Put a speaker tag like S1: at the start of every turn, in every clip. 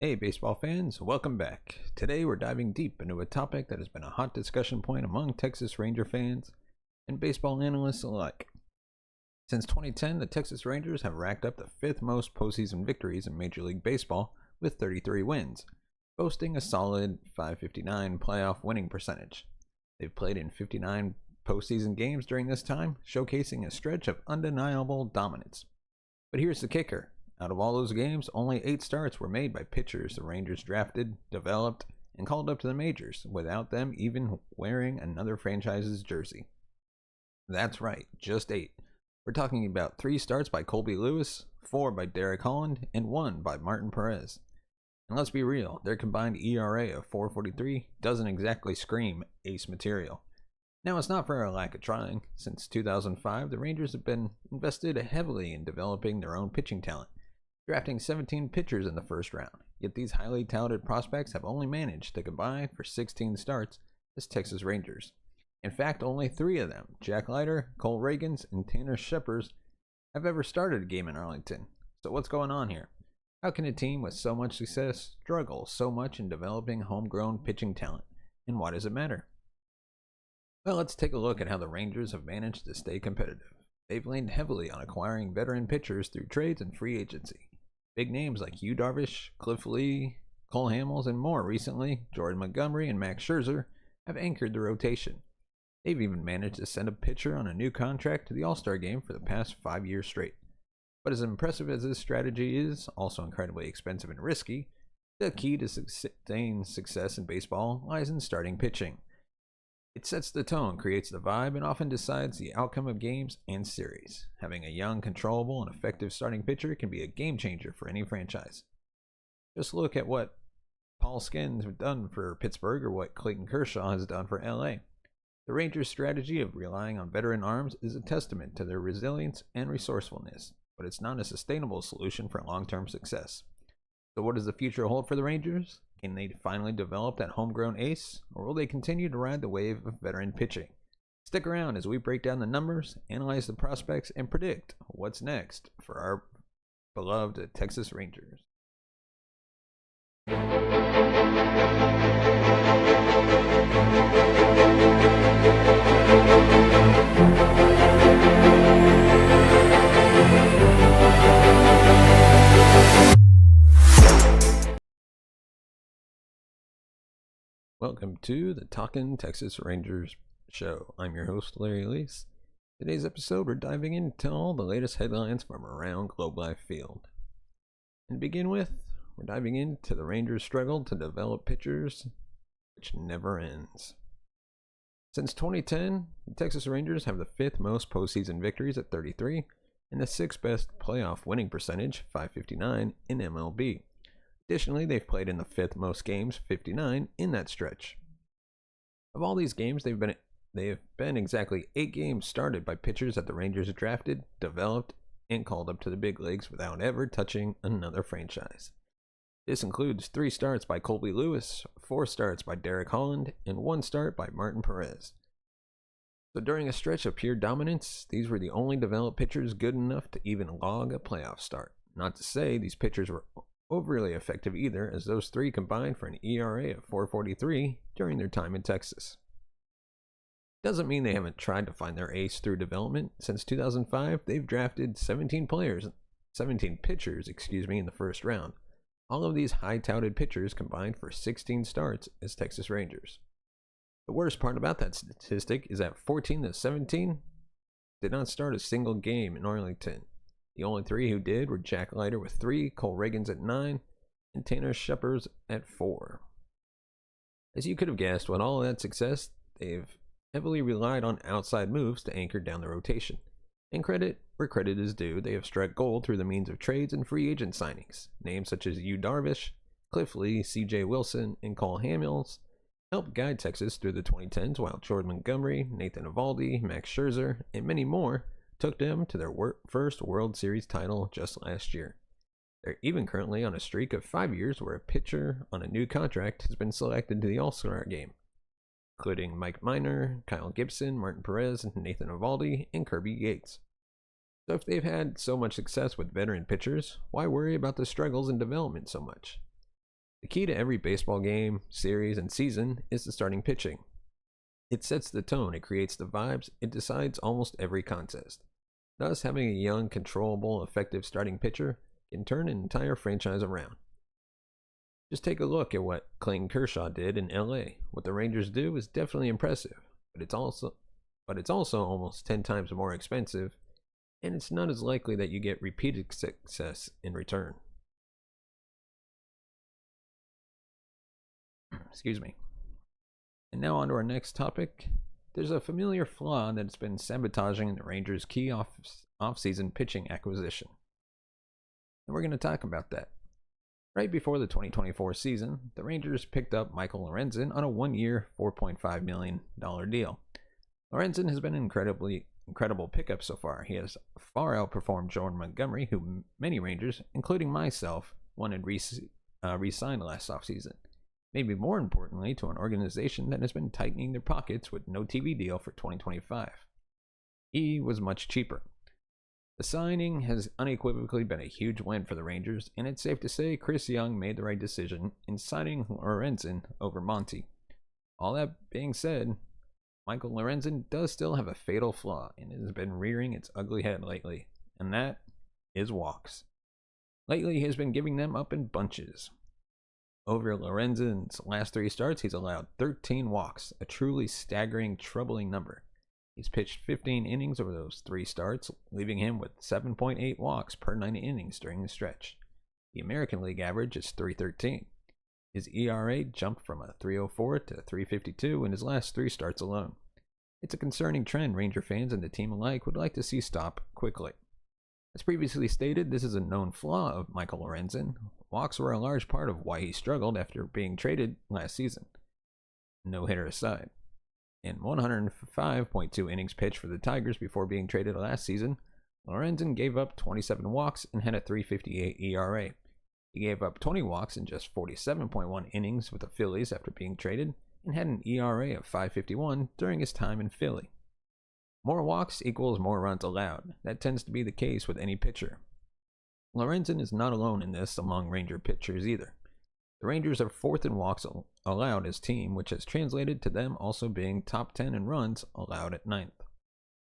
S1: Hey, baseball fans, welcome back. Today we're diving deep into a topic that has been a hot discussion point among Texas Ranger fans and baseball analysts alike. Since 2010, the Texas Rangers have racked up the fifth most postseason victories in Major League Baseball with 33 wins, boasting a solid .559 playoff winning percentage. They've played in 59 postseason games during this time, showcasing a stretch of undeniable dominance. But here's the kicker. Out of all those games, only 8 starts were made by pitchers the Rangers drafted, developed, and called up to the majors, without them even wearing another franchise's jersey. That's right, just 8. We're talking about 3 starts by Colby Lewis, 4 by Derek Holland, and 1 by Martin Perez. And let's be real, their combined ERA of 4.43 doesn't exactly scream ace material. Now, it's not for a lack of trying. Since 2005, the Rangers have been invested heavily in developing their own pitching talent, drafting 17 pitchers in the first round, yet these highly touted prospects have only managed to combine for 16 starts as Texas Rangers. In fact, only 3 of them, Jack Leiter, Cole Reagans, and Tanner Scheppers, have ever started a game in Arlington. So what's going on here? How can a team with so much success struggle so much in developing homegrown pitching talent? And why does it matter? Well, let's take a look at how the Rangers have managed to stay competitive. They've leaned heavily on acquiring veteran pitchers through trades and free agency. Big names like Yu Darvish, Cliff Lee, Cole Hamels, and more recently, Jordan Montgomery and Max Scherzer have anchored the rotation. They've even managed to send a pitcher on a new contract to the All-Star game for the past 5 years straight. But as impressive as this strategy is, also incredibly expensive and risky, the key to sustained success in baseball lies in starting pitching. It sets the tone, creates the vibe, and often decides the outcome of games and series. Having a young, controllable, and effective starting pitcher can be a game changer for any franchise. Just look at what Paul Skenes has done for Pittsburgh or what Clayton Kershaw has done for LA. The Rangers' strategy of relying on veteran arms is a testament to their resilience and resourcefulness, but it's not a sustainable solution for long-term success. So what does the future hold for the Rangers? Can they finally develop that homegrown ace, or will they continue to ride the wave of veteran pitching? Stick around as we break down the numbers, analyze the prospects, and predict what's next for our beloved Texas Rangers. Welcome to the Talkin' Texas Rangers show. I'm your host, Larry Lease. Today's episode, we're diving into all the latest headlines from around Globe Life Field. And to begin with, we're diving into the Rangers' struggle to develop pitchers, which never ends. Since 2010, the Texas Rangers have the 5th most postseason victories at 33 and the 6th best playoff winning percentage, .559, in MLB. Additionally, they've played in the 5th most games, 59, in that stretch. Of all these games, they have been exactly 8 games started by pitchers that the Rangers drafted, developed, and called up to the big leagues without ever touching another franchise. This includes 3 starts by Colby Lewis, 4 starts by Derek Holland, and 1 start by Martin Perez. So during a stretch of pure dominance, these were the only developed pitchers good enough to even log a playoff start. Not to say these pitchers were overly effective either, as those 3 combined for an ERA of 4.43 during their time in Texas. Doesn't mean they haven't tried to find their ace through development. Since 2005, they've drafted 17 pitchers, in the first round. All of these high-touted pitchers combined for 16 starts as Texas Rangers. The worst part about that statistic is that 14 of 17 did not start a single game in Arlington. The only 3 who did were Jack Leiter with 3, Cole Reagans at 9, and Tanner Scheppers at 4. As you could have guessed, with all of that success, they've heavily relied on outside moves to anchor down the rotation. And credit where credit is due, they have struck gold through the means of trades and free agent signings. Names such as Yu Darvish, Cliff Lee, C.J. Wilson, and Cole Hamels helped guide Texas through the 2010s, while Jordan Montgomery, Nathan Eovaldi, Max Scherzer, and many more took them to their first World Series title just last year. They're even currently on a streak of 5 years where a pitcher on a new contract has been selected to the All-Star game, including Mike Minor, Kyle Gibson, Martin Perez, Nathan Eovaldi, and Kirby Yates. So if they've had so much success with veteran pitchers, why worry about the struggles in development so much? The key to every baseball game, series, and season is the starting pitching. It sets the tone, it creates the vibes, it decides almost every contest. Thus, having a young, controllable, effective starting pitcher can turn an entire franchise around. Just take a look at what Clayton Kershaw did in LA. What the Rangers do is definitely impressive, but it's also almost 10 times more expensive, and it's not as likely that you get repeated success in return. Excuse me. And now on to our next topic. There's a familiar flaw that's been sabotaging the Rangers' key off-season pitching acquisition. And we're going to talk about that. Right before the 2024 season, the Rangers picked up Michael Lorenzen on a one-year, $4.5 million deal. Lorenzen has been an incredible pickup so far. He has far outperformed Jordan Montgomery, who many Rangers, including myself, wanted re-signed last offseason. Maybe more importantly, to an organization that has been tightening their pockets with no TV deal for 2025. He was much cheaper. The signing has unequivocally been a huge win for the Rangers, and it's safe to say Chris Young made the right decision in signing Lorenzen over Monty. All that being said, Michael Lorenzen does still have a fatal flaw, and it has been rearing its ugly head lately, and that is walks. Lately, he has been giving them up in bunches. Over Lorenzen's last 3 starts, he's allowed 13 walks, a truly staggering, troubling number. He's pitched 15 innings over those 3 starts, leaving him with 7.8 walks per 9 innings during the stretch. The American League average is .313. His ERA jumped from a .304 to .352 in his last 3 starts alone. It's a concerning trend Ranger fans and the team alike would like to see stop quickly. As previously stated, this is a known flaw of Michael Lorenzen. Walks were a large part of why he struggled after being traded last season. No hitter aside. In 105.2 innings pitched for the Tigers before being traded last season, Lorenzen gave up 27 walks and had a .358 ERA. He gave up 20 walks in just 47.1 innings with the Phillies after being traded and had an ERA of .551 during his time in Philly. More walks equals more runs allowed. That tends to be the case with any pitcher. Lorenzen is not alone in this among Ranger pitchers either. The Rangers are 4th in walks allowed as team, which has translated to them also being top 10 in runs allowed at 9th.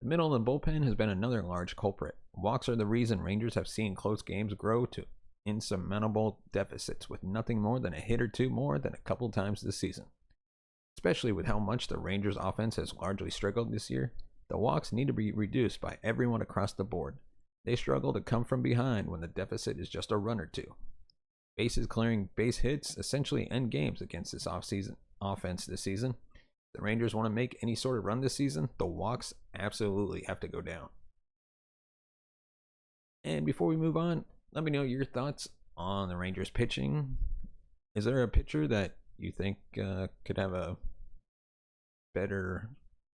S1: The middle of the bullpen has been another large culprit. Walks are the reason Rangers have seen close games grow to insurmountable deficits with nothing more than a hit or two more than a couple times this season. Especially with how much the Rangers offense has largely struggled this year, the walks need to be reduced by everyone across the board. They struggle to come from behind when the deficit is just a run or two. Bases clearing base hits essentially end games against this offense this season. If the Rangers want to make any sort of run this season, the walks absolutely have to go down. And before we move on, let me know your thoughts on the Rangers pitching. Is there a pitcher that you think could have a better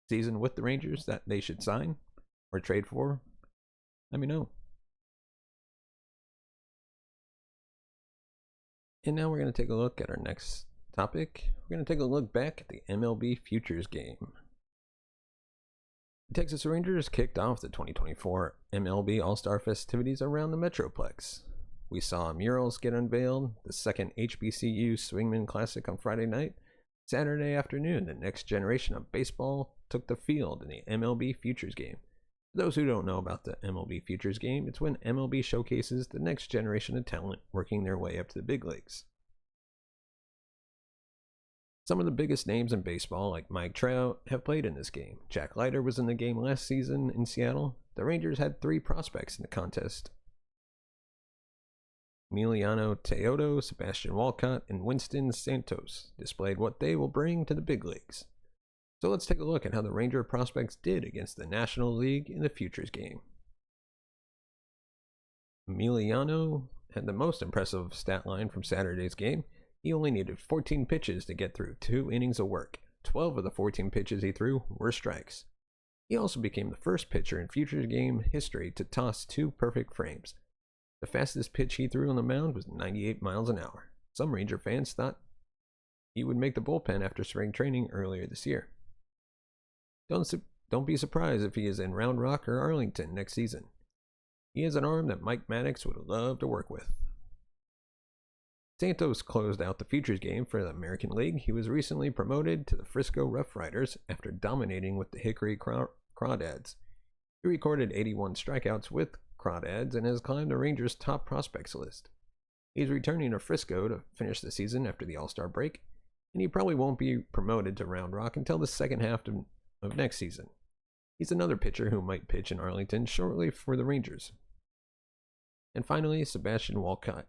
S1: season with the Rangers that they should sign or trade for? Let me know. And now we're going to take a look at our next topic. We're going to take a look back at the MLB Futures game. The Texas Rangers kicked off the 2024 MLB All-Star festivities around the Metroplex. We saw murals get unveiled, the second HBCU Swingman Classic on Friday night. Saturday afternoon, the next generation of baseball took the field in the MLB Futures game. For those who don't know about the MLB Futures game, it's when MLB showcases the next generation of talent working their way up to the big leagues. Some of the biggest names in baseball, like Mike Trout, have played in this game. Jack Leiter was in the game last season in Seattle. The Rangers had 3 prospects in the contest: Emiliano Teodo, Sebastian Walcott, and Winston Santos displayed what they will bring to the big leagues. So let's take a look at how the Ranger prospects did against the National League in the Futures game. Emiliano had the most impressive stat line from Saturday's game. He only needed 14 pitches to get through 2 innings of work. 12 of the 14 pitches he threw were strikes. He also became the first pitcher in Futures game history to toss 2 perfect frames. The fastest pitch he threw on the mound was 98 miles an hour. Some Ranger fans thought he would make the bullpen after spring training earlier this year. Don't be surprised if he is in Round Rock or Arlington next season. He has an arm that Mike Maddox would love to work with. Santos closed out the Futures game for the American League. He was recently promoted to the Frisco Rough Riders after dominating with the Hickory Crawdads. He recorded 81 strikeouts with Crawdads and has climbed the Rangers' top prospects list. He's returning to Frisco to finish the season after the All-Star break, and he probably won't be promoted to Round Rock until the second half of next season. He's another pitcher who might pitch in Arlington shortly for the Rangers. And finally, Sebastian Walcott.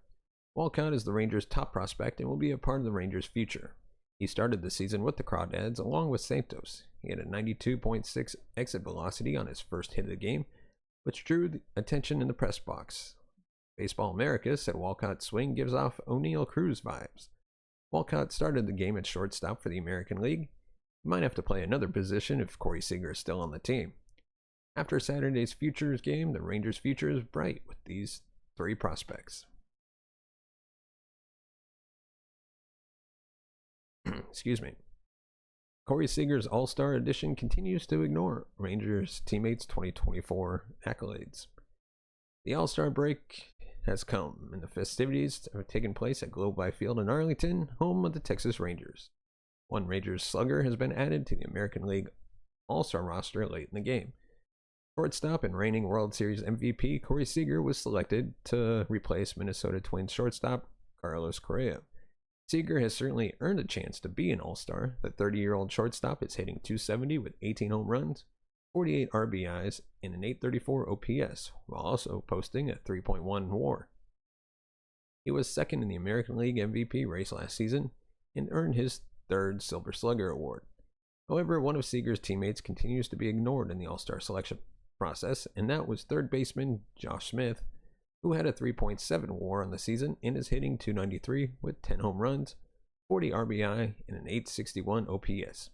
S1: Walcott is the Rangers' top prospect and will be a part of the Rangers' future. He started the season with the Crawdads along with Santos. He had a 92.6 exit velocity on his first hit of the game, which drew the attention in the press box. Baseball America said Walcott's swing gives off O'Neill Cruz vibes. Walcott started the game at shortstop for the American League. He might have to play another position if Corey Seager is still on the team. After Saturday's Futures game, the Rangers' future is bright with these three prospects. Excuse me. Corey Seager's All-Star edition continues to ignore Rangers teammates' 2024 accolades. The All-Star break has come, and the festivities have taken place at Globe Life Field in Arlington, home of the Texas Rangers. One Rangers slugger has been added to the American League All-Star roster late in the game. Shortstop and reigning World Series MVP Corey Seager was selected to replace Minnesota Twins shortstop Carlos Correa. Seager has certainly earned a chance to be an All-Star. The 30-year-old shortstop is hitting .270 with 18 home runs, 48 RBIs, and an .834 OPS, while also posting a 3.1 WAR. He was second in the American League MVP race last season and earned his third Silver Slugger award. However, one of Seager's teammates continues to be ignored in the All-Star selection process, and that was third baseman Josh Smith, who had a 3.7 WAR on the season and is hitting .293 with 10 home runs, 40 RBI, and an .861 OPS.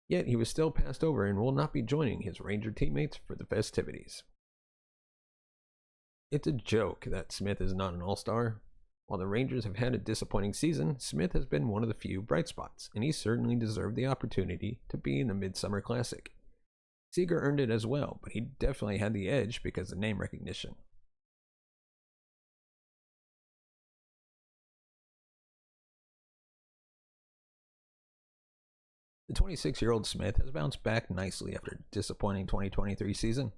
S1: Yet he was still passed over and will not be joining his Ranger teammates for the festivities. It's a joke that Smith is not an All-Star. While the Rangers have had a disappointing season, Smith has been one of the few bright spots, and he certainly deserved the opportunity to be in the Midsummer Classic. Seager earned it as well, but he definitely had the edge because of name recognition. The 26-year-old Smith has bounced back nicely after a disappointing 2023 season.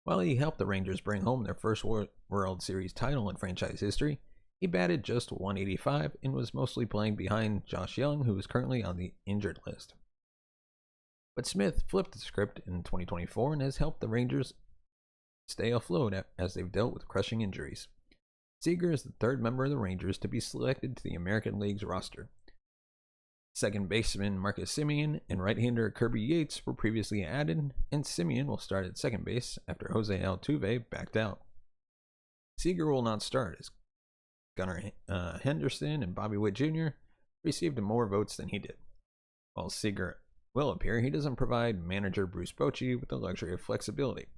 S1: While he helped the Rangers bring home their first World Series title in franchise history, he batted just .185 and was mostly playing behind Josh Young, who is currently on the injured list. But Smith flipped the script in 2024 and has helped the Rangers stay afloat as they've dealt with crushing injuries. Seager is the third member of the Rangers to be selected to the American League's roster. Second baseman Marcus Semien and right-hander Kirby Yates were previously added, and Semien will start at second base after Jose Altuve backed out. Seager will not start as Gunnar Henderson and Bobby Witt Jr. received more votes than he did. While Seager will appear, he doesn't provide manager Bruce Bochy with the luxury of flexibility.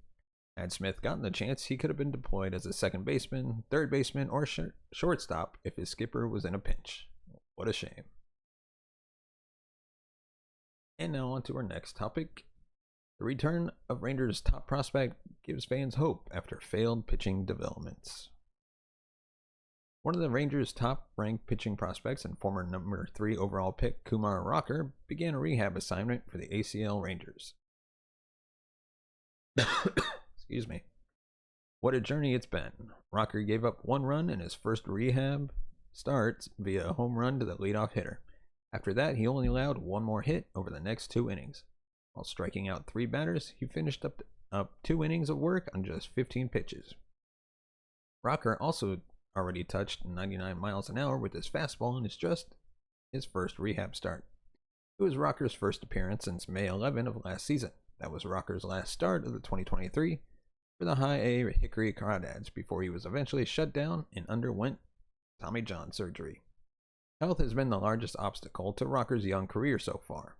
S1: Had Smith gotten the chance, he could have been deployed as a second baseman, third baseman, or shortstop if his skipper was in a pinch. What a shame. And now on to our next topic. The return of Rangers' top prospect gives fans hope after failed pitching developments. One of the Rangers' top-ranked pitching prospects and former number 3 overall pick Kumar Rocker began a rehab assignment for the ACL Rangers. Excuse me. What a journey it's been. Rocker gave up 1 run in his first rehab start via a home run to the leadoff hitter. After that, he only allowed 1 more hit over the next 2 innings. While striking out 3 batters, he finished up 2 innings of work on just 15 pitches. Rocker also already touched 99 miles an hour with his fastball and it's just his first rehab start. It was Rocker's first appearance since May 11 of last season. That was Rocker's last start of the 2023 for the High A Hickory Crawdads before he was eventually shut down and underwent Tommy John surgery. Health has been the largest obstacle to Rocker's young career so far.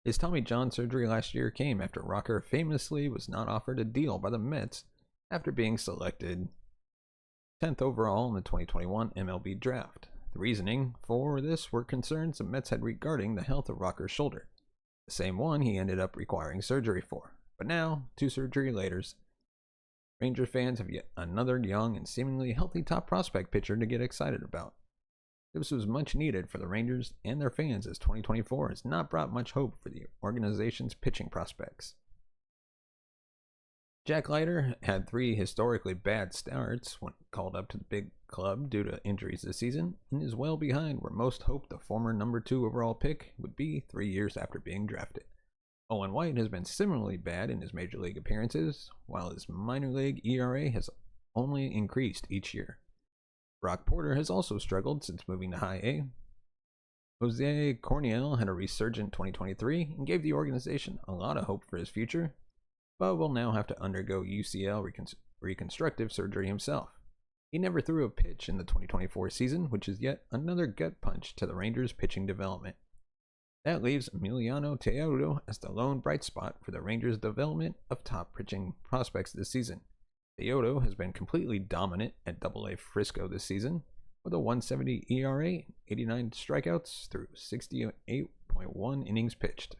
S1: His Tommy John surgery last year came after Rocker famously was not offered a deal by the Mets after being selected 10th overall in the 2021 MLB draft. The reasoning for this were concerns the Mets had regarding the health of Rocker's shoulder, the same one he ended up requiring surgery for. But now, 2 surgery later, Ranger fans have yet another young and seemingly healthy top prospect pitcher to get excited about. This was much needed for the Rangers and their fans, as 2024 has not brought much hope for the organization's pitching prospects. Jack Leiter had 3 historically bad starts when called up to the big club due to injuries this season, and is well behind where most hoped the former number 2 overall pick would be 3 years after being drafted. Owen White has been similarly bad in his major league appearances, while his minor league ERA has only increased each year. Brock Porter has also struggled since moving to High A. Jose Corniel had a resurgent 2023 and gave the organization a lot of hope for his future, but will now have to undergo UCL reconstructive surgery himself. He never threw a pitch in the 2024 season, which is yet another gut punch to the Rangers' pitching development. That leaves Emiliano Teodoro as the lone bright spot for the Rangers' development of top pitching prospects this season. Teodoro has been completely dominant at AA Frisco this season, with a 1.70 ERA and 89 strikeouts through 68.1 innings pitched.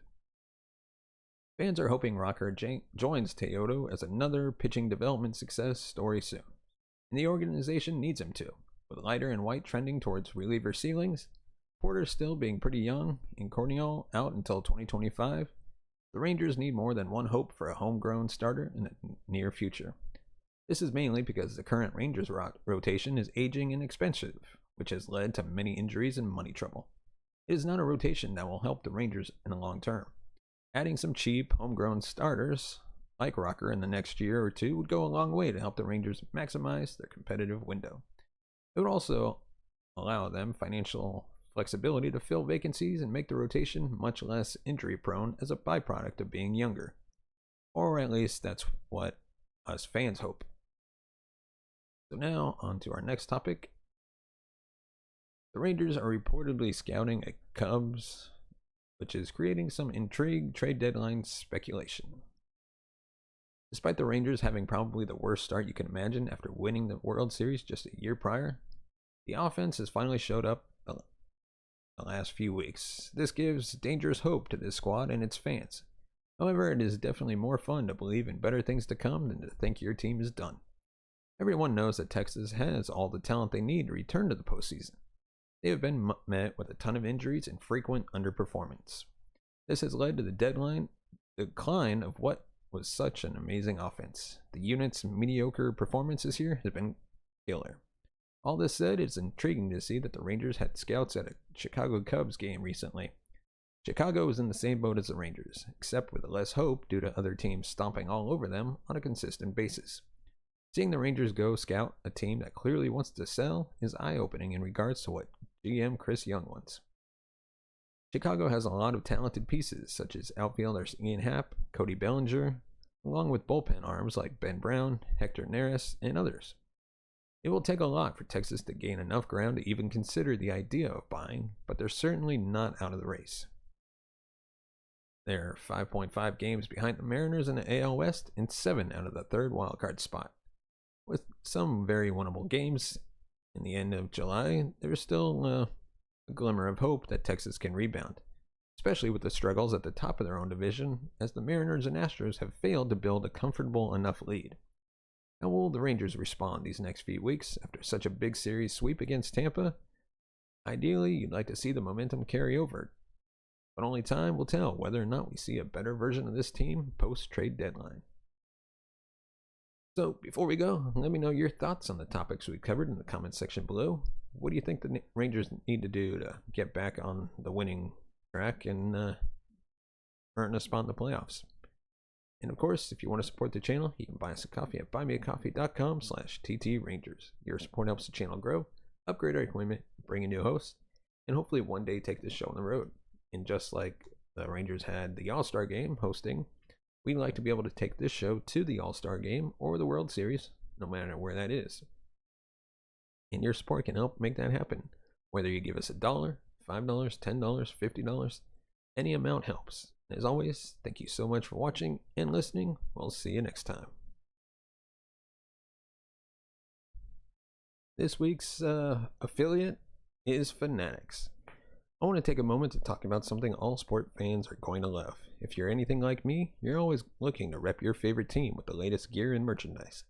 S1: Fans are hoping Rocker joins Teodoro as another pitching development success story soon, and the organization needs him to, with Leiter and White trending towards reliever ceilings, Porter still being pretty young, and Corniel out until 2025. The Rangers need more than one hope for a homegrown starter in the near future. This is mainly because the current Rangers rotation is aging and expensive, which has led to many injuries and money trouble. It is not a rotation that will help the Rangers in the long term. Adding some cheap, homegrown starters, like Rocker, in the next year or two would go a long way to help the Rangers maximize their competitive window. It would also allow them financial flexibility to fill vacancies and make the rotation much less injury prone as a byproduct of being younger. Or at least that's what us fans hope. So now, on to our next topic. The Rangers are reportedly scouting at Cubs, which is creating some intrigue, trade deadline speculation. Despite the Rangers having probably the worst start you can imagine after winning the World Series just a year prior, the offense has finally showed up the last few weeks. This gives dangerous hope to this squad and its fans. However, it is definitely more fun to believe in better things to come than to think your team is done. Everyone knows that Texas has all the talent they need to return to the postseason. They have been met with a ton of injuries and frequent underperformance. This has led to the decline of what was such an amazing offense. The unit's mediocre performance this year has been killer. All this said, it's intriguing to see that the Rangers had scouts at a Chicago Cubs game recently. Chicago is in the same boat as the Rangers, except with less hope due to other teams stomping all over them on a consistent basis. Seeing the Rangers go scout a team that clearly wants to sell is eye-opening in regards to what GM Chris Young wants. Chicago has a lot of talented pieces, such as outfielders Ian Happ, Cody Bellinger, along with bullpen arms like Ben Brown, Hector Neris, and others. It will take a lot for Texas to gain enough ground to even consider the idea of buying, but they're certainly not out of the race. They're 5.5 games behind the Mariners in the AL West and 7 out of the third wildcard spot. With some very winnable games in the end of July, there's still a glimmer of hope that Texas can rebound, especially with the struggles at the top of their own division, as the Mariners and Astros have failed to build a comfortable enough lead. How will the Rangers respond these next few weeks after such a big series sweep against Tampa? Ideally, you'd like to see the momentum carry over, but only time will tell whether or not we see a better version of this team post-trade deadline. So, before we go, let me know your thoughts on the topics we covered in the comments section below. What do you think the Rangers need to do to get back on the winning track and earn a spot in the playoffs? And of course, if you want to support the channel, you can buy us a coffee at buymeacoffee.com/TTRangers. Your support helps the channel grow, upgrade our equipment, bring in new hosts, and hopefully one day take this show on the road. And just like the Rangers had the All-Star Game hosting, we'd like to be able to take this show to the All-Star Game or the World Series, no matter where that is. And your support can help make that happen. Whether you give us $1, $5, $10, $50, any amount helps. And as always, thank you so much for watching and listening. We'll see you next time. This week's affiliate is Fanatics. I want to take a moment to talk about something all sport fans are going to love. If you're anything like me, you're always looking to rep your favorite team with the latest gear and merchandise.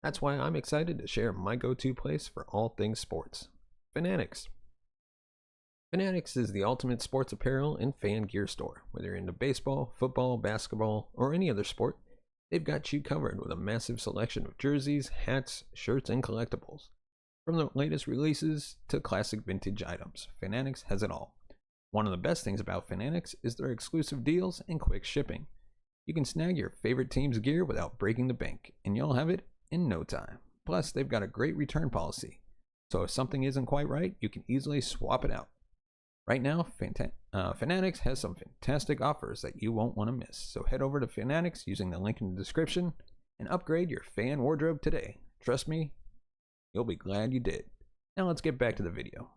S1: That's why I'm excited to share my go-to place for all things sports, Fanatics. Fanatics is the ultimate sports apparel and fan gear store. Whether you're into baseball, football, basketball, or any other sport, they've got you covered with a massive selection of jerseys, hats, shirts, and collectibles. From the latest releases to classic vintage items, Fanatics has it all. One of the best things about Fanatics is their exclusive deals and quick shipping. You can snag your favorite team's gear without breaking the bank, and you'll have it in no time. Plus, they've got a great return policy, so if something isn't quite right, you can easily swap it out. Right now, Fanatics has some fantastic offers that you won't want to miss. So head over to Fanatics using the link in the description and upgrade your fan wardrobe today. Trust me, you'll be glad you did. Now let's get back to the video.